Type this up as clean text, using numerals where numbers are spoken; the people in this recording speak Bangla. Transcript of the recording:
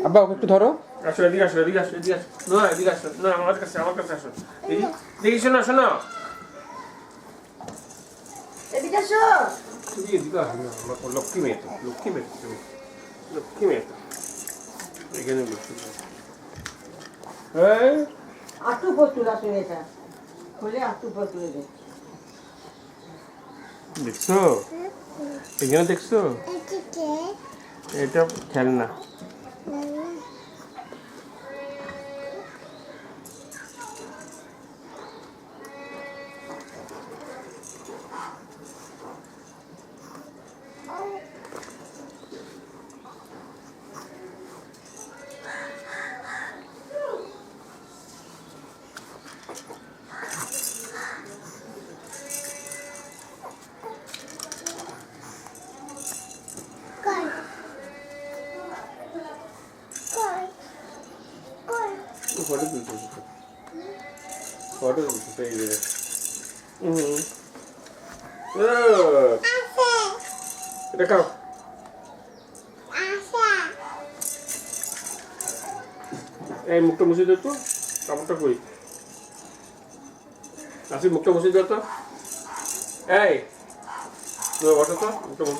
আব্বা ওকে একটু ধরো। আসো এদিকে আসো, এদিকে আসো, এদিকে আসো। না এদিকে আসো, না আমার কাছে আসো। দেখি শোনো শোনো, এদিকে আসো। এদিকে আসো না, আমার লক্ষ্মী মেয়ে তো, লক্ষ্মী মেয়ে তো এখানে লক্ষ্মী মেয়ে। হ্যাঁ আটু পতুল আসলে এটা খুলে আটু পতুলে দে। দেখছো, এখানে দেখছো, এটা খেলনা। ফটো তুলতে এই যে এটা খাও। এই মুখটা মুছে দাও তো, কাপড়টা কই আসি, মুখটা মুছে দাও তো। এই বসো তো, মুখটা মুছে